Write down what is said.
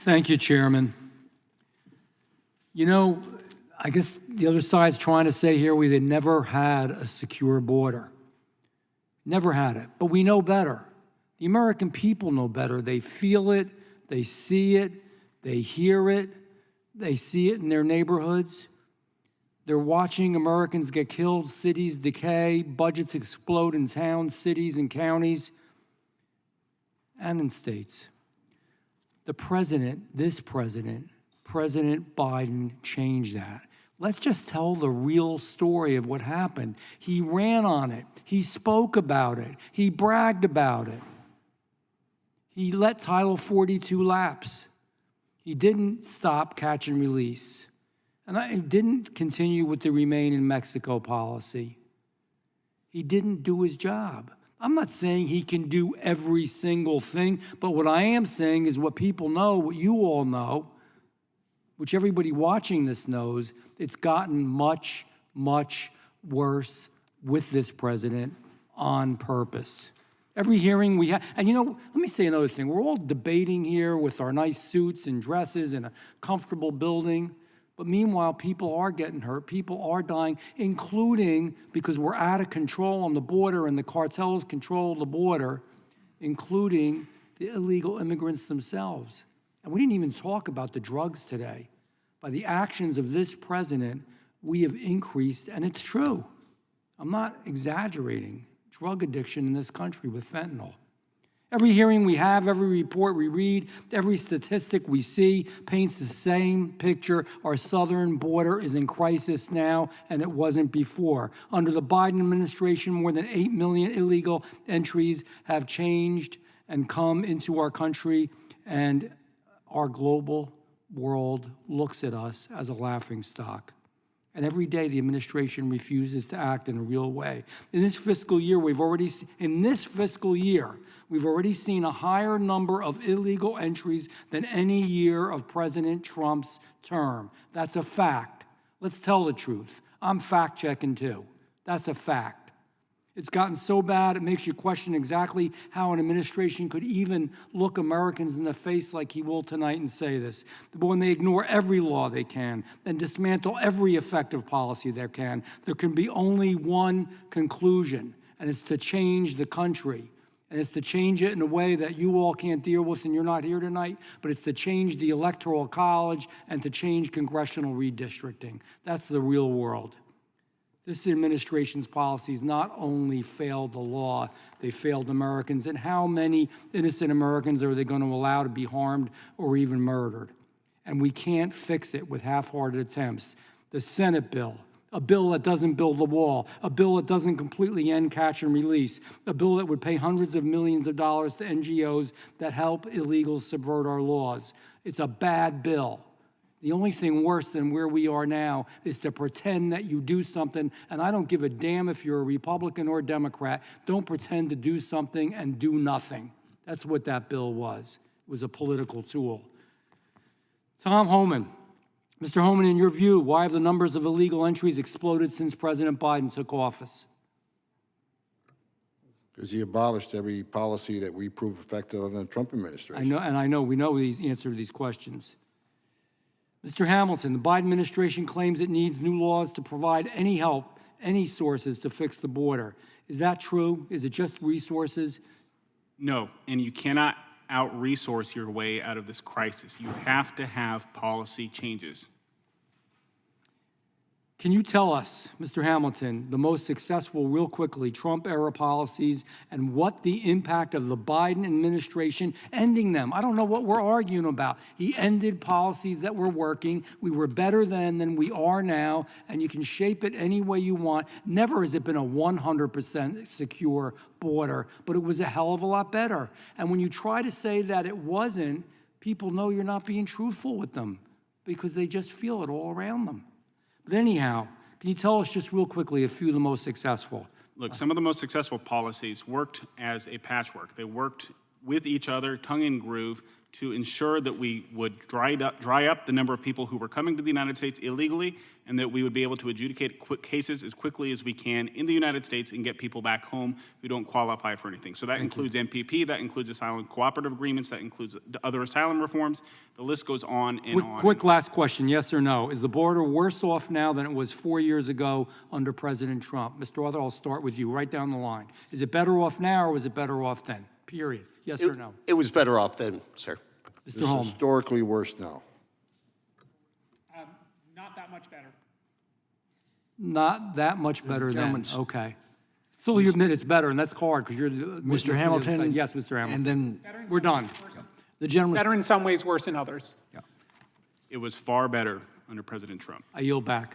Thank you, Chairman. You know, I guess the other side's trying to say here we had never had a secure border. Never had it, but we know better. The American people know better. They feel it, they see it, they hear it, they see it in their neighborhoods. They're watching Americans get killed, cities decay, budgets explode in towns, cities, and counties, and in states. The president, this president, President Biden, changed that. Let's just tell the real story of what happened. He ran on it. He spoke about it. He bragged about it. He let Title 42 lapse. He didn't stop catch and release. And he didn't continue with the Remain in Mexico policy. He didn't do his job. I'm not saying he can do every single thing, but what I am saying is what people know, what you all know, which everybody watching this knows, it's gotten much, much worse with this president on purpose. Every hearing we have, and you know, let me say another thing. We're all debating here with our nice suits and dresses in a comfortable building, but meanwhile, people are getting hurt, people are dying, including because we're out of control on the border and the cartels control the border, including the illegal immigrants themselves. And we didn't even talk about the drugs today. By the actions of this president, we have increased, and it's true. I'm not exaggerating, drug addiction in this country with fentanyl. Every hearing we have, every report we read, every statistic we see paints the same picture. Our southern border is in crisis now, and it wasn't before. Under the Biden administration, more than 8 million illegal entries have changed and come into our country, and our global world looks at us as a laughingstock. And every day the administration refuses to act in a real way. In this fiscal year, we've already seen a higher number of illegal entries than any year of President Trump's term. That's a fact. Let's tell the truth. I'm fact-checking too. That's a fact. It's gotten so bad, it makes you question exactly how an administration could even look Americans in the face like he will tonight and say this. But when they ignore every law they can and dismantle every effective policy they can, there can be only one conclusion, and it's to change the country. And it's to change it in a way that you all can't deal with and you're not here tonight, but it's to change the Electoral College and to change congressional redistricting. That's the real world. This administration's policies not only failed the law, they failed Americans. And how many innocent Americans are they going to allow to be harmed or even murdered? And we can't fix it with half-hearted attempts. The Senate bill, a bill that doesn't build the wall, a bill that doesn't completely end catch and release, a bill that would pay hundreds of millions of dollars to NGOs that help illegals subvert our laws. It's a bad bill. The only thing worse than where we are now is to pretend that you do something, and I don't give a damn if you're a Republican or a Democrat. Don't pretend to do something and do nothing. That's what that bill was. It was a political tool. Tom Homan. Mr. Homan, in your view, why have the numbers of illegal entries exploded since President Biden took office? Because he abolished every policy that we proved effective under the Trump administration. We know the answer to these questions. Mr. Hamilton, the Biden administration claims it needs new laws to provide any help, any sources to fix the border. Is that true? Is it just resources? No, and you cannot out-resource your way out of this crisis. You have to have policy changes. Can you tell us, Mr. Hamilton, the most successful, real quickly, Trump-era policies and what the impact of the Biden administration ending them? I don't know what we're arguing about. He ended policies that were working. We were better then than we are now, and you can shape it any way you want. Never has it been a 100% secure border, but it was a hell of a lot better. And when you try to say that it wasn't, people know you're not being truthful with them because they just feel it all around them. But anyhow, can you tell us just real quickly a few of the most successful? Look, some of the most successful policies worked as a patchwork. They worked with each other, tongue and groove, to ensure that we would dry up the number of people who were coming to the United States illegally, and that we would be able to adjudicate cases as quickly as we can in the United States and get people back home who don't qualify for anything. So that includes MPP, that includes asylum cooperative agreements, that includes other asylum reforms. The list goes on and on. Quick last question, yes or no? Is the border worse off now than it was 4 years ago under President Trump? Mr. Arthur, I'll start with you, right down the line. Is it better off now, or was it better off then? Period. Yes or no? It was better off then, sir. Mr. It's Holm? historically worse now. Not that much better. Not that much better than, okay. Still, you admit it's better, and that's hard, because you're the witness on the other Hamilton, side. Yes, Mr. Hamilton. And then We're done. the gentleman, Better in some ways, worse in others. It was far better under President Trump. I yield back.